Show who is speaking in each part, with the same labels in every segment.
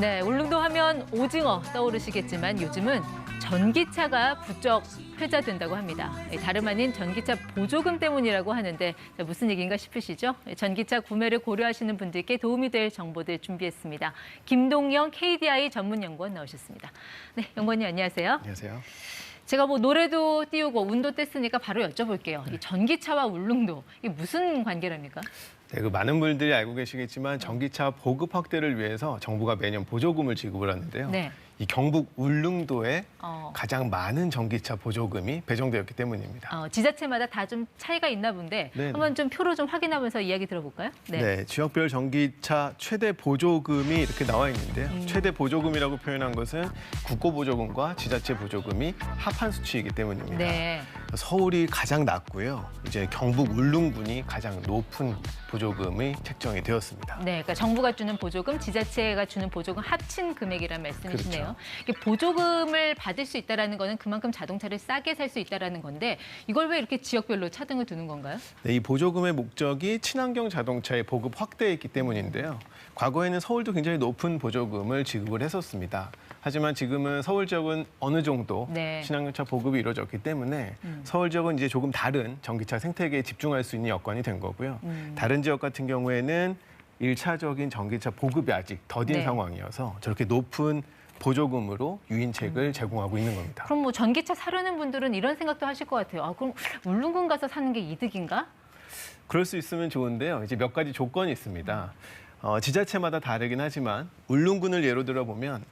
Speaker 1: 네, 울릉도 하면 오징어 떠오르시겠지만 요즘은 전기차가 부쩍 회자된다고 합니다. 다름 아닌 전기차 보조금 때문이라고 하는데 무슨 얘기인가 싶으시죠? 전기차 구매를 고려하시는 분들께 도움이 될 정보들 준비했습니다. 김동영 KDI 전문연구원 나오셨습니다. 네, 연구원님 안녕하세요.
Speaker 2: 안녕하세요.
Speaker 1: 제가 노래도 띄우고 운도 뗐으니까 바로 여쭤볼게요. 이 전기차와 울릉도 이게 무슨 관계랍니까?
Speaker 2: 네, 많은 분들이 알고 계시겠지만 전기차 보급 확대를 위해서 정부가 매년 보조금을 지급을 하는데요.
Speaker 1: 네.
Speaker 2: 이 경북 울릉도에 가장 많은 전기차 보조금이 배정되었기 때문입니다.
Speaker 1: 지자체마다 다 좀 차이가 있나 본데
Speaker 2: 네네.
Speaker 1: 한번 좀 표로 좀 확인하면서 이야기 들어볼까요?
Speaker 2: 네, 지역별 전기차 최대 보조금이 이렇게 나와 있는데요. 최대 보조금이라고 표현한 것은 국고보조금과 지자체 보조금이 합한 수치이기 때문입니다.
Speaker 1: 네.
Speaker 2: 서울이 가장 낮고요. 이제 경북 울릉군이 가장 높은 보조금이 책정이 되었습니다.
Speaker 1: 네, 그러니까 정부가 주는 보조금, 지자체가 주는 보조금 합친 금액이란 말씀이시네요.
Speaker 2: 그렇죠.
Speaker 1: 이게 보조금을 받을 수 있다는 거는 그만큼 자동차를 싸게 살 수 있다는 건데 이걸 왜 이렇게 지역별로 차등을 두는 건가요?
Speaker 2: 네, 이 보조금의 목적이 친환경 자동차의 보급 확대에 있기 때문인데요. 과거에는 서울도 굉장히 높은 보조금을 지급을 했었습니다. 하지만 지금은 서울 지역은 어느 정도
Speaker 1: 네.
Speaker 2: 친환경차 보급이 이루어졌기 때문에 서울 지역은 이제 조금 다른 전기차 생태계에 집중할 수 있는 여건이 된 거고요. 다른 지역 같은 경우에는 일차적인 전기차 보급이 아직 더딘
Speaker 1: 네.
Speaker 2: 상황이어서 저렇게 높은 보조금으로 유인책을 제공하고 있는 겁니다.
Speaker 1: 그럼 전기차 사려는 분들은 이런 생각도 하실 것 같아요. 그럼 울릉군 가서 사는 게 이득인가?
Speaker 2: 그럴 수 있으면 좋은데요. 이제 몇 가지 조건이 있습니다. 지자체마다 다르긴 하지만 울릉군을 예로 들어보면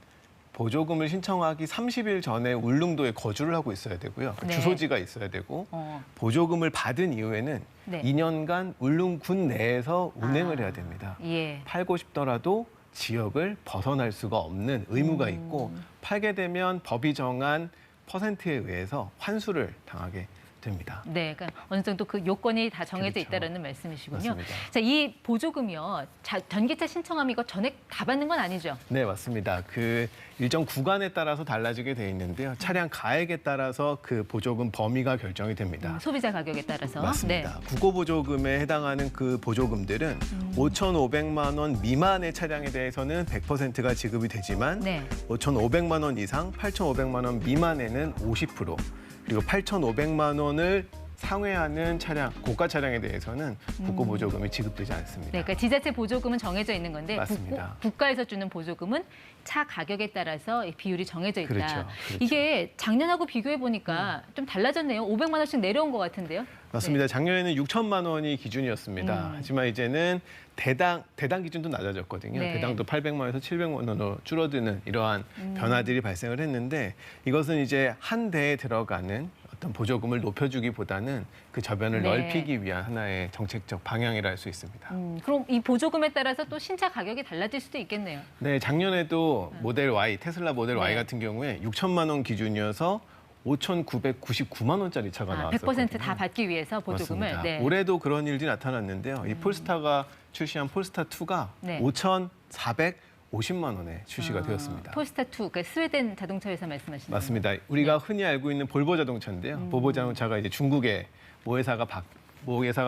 Speaker 2: 보조금을 신청하기 30일 전에 울릉도에 거주를 하고 있어야 되고요.
Speaker 1: 네.
Speaker 2: 주소지가 있어야 되고 보조금을 받은 이후에는
Speaker 1: 네.
Speaker 2: 2년간 울릉군 내에서 운행을 해야 됩니다.
Speaker 1: 예.
Speaker 2: 팔고 싶더라도 지역을 벗어날 수가 없는 의무가 있고 팔게 되면 법이 정한 퍼센트에 의해서 환수를 당하게 됩니다.
Speaker 1: 네, 그러니까 어느 정도 그 요건이 다 정해져
Speaker 2: 그렇죠.
Speaker 1: 있다는 말씀이시군요.
Speaker 2: 맞습니다.
Speaker 1: 자, 이 보조금이요. 전기차 신청하면 이거 전액 다 받는 건 아니죠?
Speaker 2: 네, 맞습니다. 그 일정 구간에 따라서 달라지게 돼 있는데요. 차량 가액에 따라서 그 보조금 범위가 결정이 됩니다.
Speaker 1: 소비자 가격에 따라서.
Speaker 2: 맞습니다. 국고보조금에 해당하는 그 보조금들은 5,500만 원 미만의 차량에 대해서는 100%가 지급이 되지만
Speaker 1: 네.
Speaker 2: 5,500만 원 이상, 8,500만 원 미만에는 50%, 그리고 8,500만 원을 상회하는 차량, 고가 차량에 대해서는 국고보조금이 지급되지 않습니다.
Speaker 1: 네, 그러니까 지자체 보조금은 정해져 있는 건데
Speaker 2: 맞습니다.
Speaker 1: 국가에서 주는 보조금은 차 가격에 따라서 비율이 정해져 있다.
Speaker 2: 그렇죠.
Speaker 1: 이게 작년하고 비교해 보니까 좀 달라졌네요. 500만 원씩 내려온 것 같은데요.
Speaker 2: 맞습니다. 작년에는 6천만 원이 기준이었습니다. 하지만 이제는 대당 기준도 낮아졌거든요.
Speaker 1: 네.
Speaker 2: 대당도 800만 원에서 700만 원으로 줄어드는 이러한 변화들이 발생을 했는데 이것은 이제 한 대에 들어가는 어떤 보조금을 높여주기보다는 그 저변을
Speaker 1: 네.
Speaker 2: 넓히기 위한 하나의 정책적 방향이라 할 수 있습니다.
Speaker 1: 그럼 이 보조금에 따라서 또 신차 가격이 달라질 수도 있겠네요.
Speaker 2: 네, 작년에도 모델 Y, 테슬라 모델 Y
Speaker 1: 네.
Speaker 2: 같은 경우에 6천만 원 기준이어서 5,999만 원짜리 차가 나왔었거든요.
Speaker 1: 100%다 받기 위해서 보조금을.
Speaker 2: 맞습니다.
Speaker 1: 네.
Speaker 2: 올해도 그런 일이 나타났는데요. 이 폴스타가 출시한 폴스타2가
Speaker 1: 네.
Speaker 2: 5,450만 원에 출시가 되었습니다.
Speaker 1: 폴스타 2, 그러니까 스웨덴 자동차 회사 말씀하시는 거예요?
Speaker 2: 맞습니다. 우리가 흔히 알고 있는 볼보 자동차인데요. 볼보 자동차가 이제 중국의 모 회사가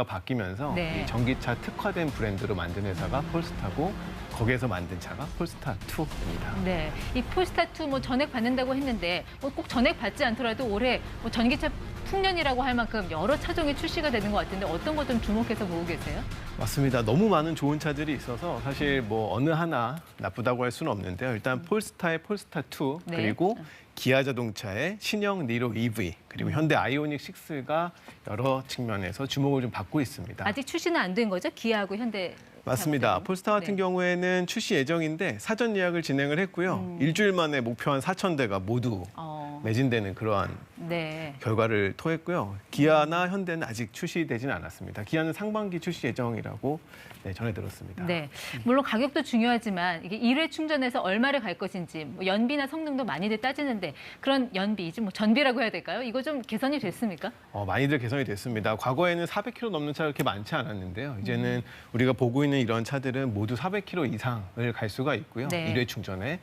Speaker 2: 바뀌면서
Speaker 1: 네.
Speaker 2: 이 전기차 특화된 브랜드로 만든 회사가 폴스타고 거기에서 만든 차가 폴스타2입니다.
Speaker 1: 네, 이 폴스타 2 전액 받는다고 했는데 꼭 전액 받지 않더라도 올해 전기차 풍년이라고 할 만큼 여러 차종이 출시가 되는 것 같은데 어떤 것 좀 주목해서 보고 계세요?
Speaker 2: 맞습니다. 너무 많은 좋은 차들이 있어서 사실 어느 하나 나쁘다고 할 수는 없는데요. 일단 폴스타의 폴스타2
Speaker 1: 네.
Speaker 2: 그리고 기아 자동차의 신형 니로 EV 그리고 현대 아이오닉 6가 여러 측면에서 주목을 좀 받고 있습니다.
Speaker 1: 아직 출시는 안 된 거죠? 기아하고 현대.
Speaker 2: 맞습니다.
Speaker 1: 자동차는?
Speaker 2: 폴스타 같은
Speaker 1: 네.
Speaker 2: 경우에는 출시 예정인데 사전 예약을 진행을 했고요. 일주일 만에 목표한 4,000대가 모두 매진되는 그러한
Speaker 1: 네.
Speaker 2: 결과를 토했고요. 기아나 현대는 아직 출시되지는 않았습니다. 기아는 상반기 출시 예정이라고 전해 들었습니다.
Speaker 1: 네, 물론 가격도 중요하지만 이게 1회 충전에서 얼마를 갈 것인지 연비나 성능도 많이들 따지는데 그런 연비, 이제 전비라고 해야 될까요? 이거 좀 개선이 됐습니까?
Speaker 2: 많이들 개선이 됐습니다. 과거에는 400km 넘는 차가 그렇게 많지 않았는데요. 이제는 우리가 보고 있는 이런 차들은 모두 400km 이상을 갈 수가 있고요.
Speaker 1: 네.
Speaker 2: 1회 충전에.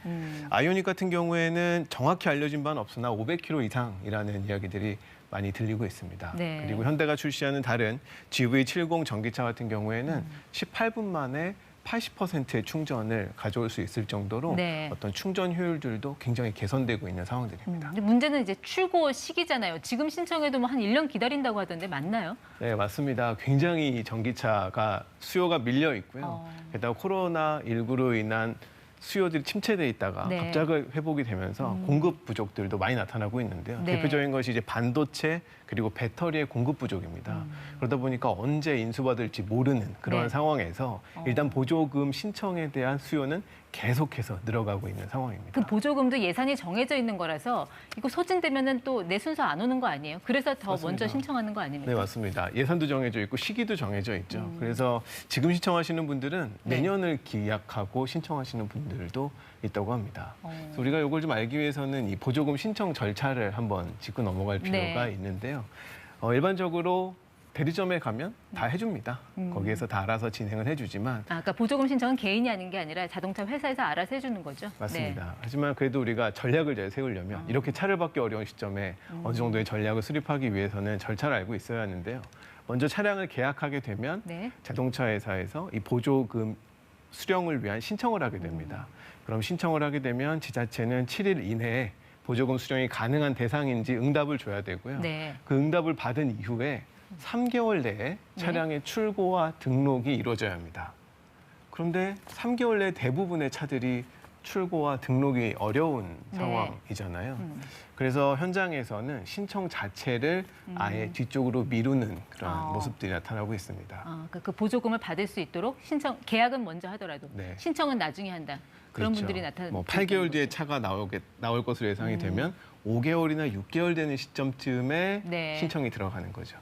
Speaker 2: 아이오닉 같은 경우에는 정확히 알려진 바는 없으나 500km 이상이라는 이야기들이 많이 들리고 있습니다.
Speaker 1: 네.
Speaker 2: 그리고 현대가 출시하는 다른 GV70 전기차 같은 경우에는 18분 만에 80%의 충전을 가져올 수 있을 정도로
Speaker 1: 네.
Speaker 2: 어떤 충전 효율들도 굉장히 개선되고 있는 상황들입니다.
Speaker 1: 근데 문제는 이제 출고 시기잖아요. 지금 신청해도 뭐 한 1년 기다린다고 하던데 맞나요?
Speaker 2: 네, 맞습니다. 굉장히 이 전기차가 수요가 밀려 있고요. 게다가 코로나19로 인한 수요들이 침체돼 있다가
Speaker 1: 네.
Speaker 2: 갑자기 회복이 되면서 공급 부족들도 많이 나타나고 있는데요.
Speaker 1: 네.
Speaker 2: 대표적인 것이 이제 반도체 그리고 배터리의 공급 부족입니다. 그러다 보니까 언제 인수받을지 모르는 그런
Speaker 1: 네.
Speaker 2: 상황에서 일단 보조금 신청에 대한 수요는 계속해서 늘어가고 있는 상황입니다.
Speaker 1: 그 보조금도 예산이 정해져 있는 거라서 이거 소진되면은 또 내 순서 안 오는 거 아니에요? 그래서 더
Speaker 2: 맞습니다.
Speaker 1: 먼저 신청하는 거 아닙니까?
Speaker 2: 네, 맞습니다. 예산도 정해져 있고 시기도 정해져 있죠. 그래서 지금 신청하시는 분들은
Speaker 1: 네.
Speaker 2: 내년을 기약하고 신청하시는 분들도 있다고 합니다. 그래서 우리가 이걸 좀 알기 위해서는 이 보조금 신청 절차를 한번 짚고 넘어갈 필요가
Speaker 1: 네.
Speaker 2: 있는데요. 일반적으로 대리점에 가면 다 해줍니다. 거기에서 다 알아서 진행을 해주지만
Speaker 1: 그러니까 보조금 신청은 개인이 하는 게 아니라 자동차 회사에서 알아서 해주는 거죠?
Speaker 2: 맞습니다.
Speaker 1: 네.
Speaker 2: 하지만 그래도 우리가 전략을 잘 세우려면 이렇게 차를 받기 어려운 시점에 어느 정도의 전략을 수립하기 위해서는 절차를 알고 있어야 하는데요. 먼저 차량을 계약하게 되면
Speaker 1: 네.
Speaker 2: 자동차 회사에서 이 보조금 수령을 위한 신청을 하게 됩니다. 그럼 신청을 하게 되면 지자체는 7일 이내에 보조금 수령이 가능한 대상인지 응답을 줘야 되고요.
Speaker 1: 네.
Speaker 2: 그 응답을 받은 이후에 3개월 내에 차량의 출고와 등록이 이루어져야 합니다. 그런데 3개월 내 대부분의 차들이 출고와 등록이 어려운
Speaker 1: 네.
Speaker 2: 상황이잖아요. 그래서 현장에서는 신청 자체를 아예 뒤쪽으로 미루는 그런 모습들이 나타나고 있습니다.
Speaker 1: 그러니까 그 보조금을 받을 수 있도록 계약은 먼저 하더라도
Speaker 2: 네.
Speaker 1: 신청은 나중에 한다. 그런
Speaker 2: 그렇죠.
Speaker 1: 분들이 나타나는
Speaker 2: 뭐 8개월 뒤에 차가 나올 것으로 예상이 되면 5개월이나 6개월 되는 시점쯤에
Speaker 1: 네.
Speaker 2: 신청이 들어가는 거죠.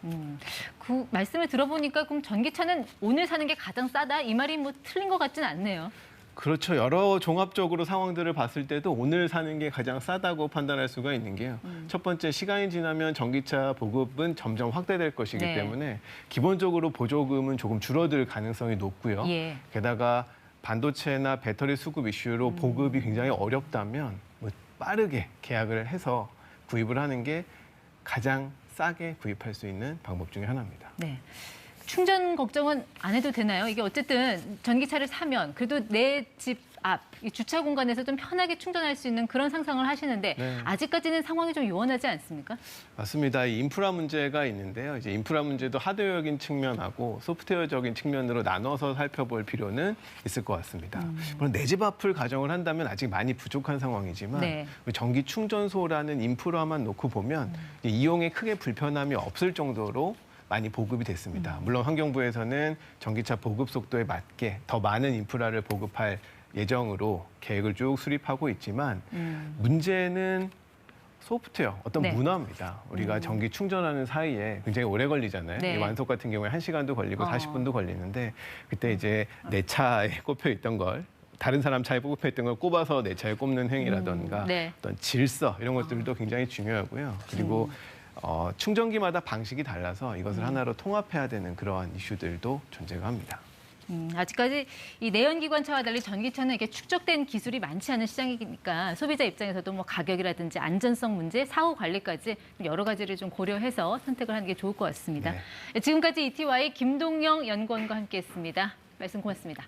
Speaker 1: 그 말씀을 들어보니까 그럼 전기차는 오늘 사는 게 가장 싸다 이 말이 뭐 틀린 것 같진 않네요.
Speaker 2: 그렇죠. 여러 종합적으로 상황들을 봤을 때도 오늘 사는 게 가장 싸다고 판단할 수가 있는 게요. 첫 번째, 시간이 지나면 전기차 보급은 점점 확대될 것이기
Speaker 1: 네.
Speaker 2: 때문에 기본적으로 보조금은 조금 줄어들 가능성이 높고요.
Speaker 1: 예.
Speaker 2: 게다가 반도체나 배터리 수급 이슈로 보급이 굉장히 어렵다면 뭐 빠르게 계약을 해서 구입을 하는 게 가장 싸게 구입할 수 있는 방법 중에 하나입니다.
Speaker 1: 네. 충전 걱정은 안 해도 되나요? 이게 어쨌든 전기차를 사면 그래도 내 집 앞, 이 주차 공간에서 좀 편하게 충전할 수 있는 그런 상상을 하시는데
Speaker 2: 네.
Speaker 1: 아직까지는 상황이 좀 요원하지 않습니까?
Speaker 2: 맞습니다. 이 인프라 문제가 있는데요. 이제 인프라 문제도 하드웨어적인 측면하고 소프트웨어적인 측면으로 나눠서 살펴볼 필요는 있을 것 같습니다. 물론 내 집 앞을 가정을 한다면 아직 많이 부족한 상황이지만
Speaker 1: 네.
Speaker 2: 전기 충전소라는 인프라만 놓고 보면 이용에 크게 불편함이 없을 정도로 많이 보급이 됐습니다. 물론 환경부에서는 전기차 보급 속도에 맞게 더 많은 인프라를 보급할 예정으로 계획을 쭉 수립하고 있지만 문제는 소프트웨어, 어떤
Speaker 1: 네.
Speaker 2: 문화입니다. 우리가 전기 충전하는 사이에 굉장히 오래 걸리잖아요.
Speaker 1: 네.
Speaker 2: 이 완속 같은 경우에 1시간도 걸리고 40분도 걸리는데 그때 이제 내 차에 꼽혀 있던 걸 다른 사람 차에 꼽혀 있던 걸 꼽아서 내 차에 꼽는 행위라던가
Speaker 1: 네.
Speaker 2: 어떤 질서 이런 것들도 굉장히 중요하고요. 그리고 충전기마다 방식이 달라서 이것을 하나로 통합해야 되는 그러한 이슈들도 존재가 합니다.
Speaker 1: 아직까지 이 내연기관차와 달리 전기차는 이게 축적된 기술이 많지 않은 시장이니까 소비자 입장에서도 뭐 가격이라든지 안전성 문제, 사후 관리까지 여러 가지를 좀 고려해서 선택을 하는 게 좋을 것 같습니다.
Speaker 2: 네.
Speaker 1: 지금까지 ETY 김동영 연구원과 함께했습니다. 말씀 고맙습니다.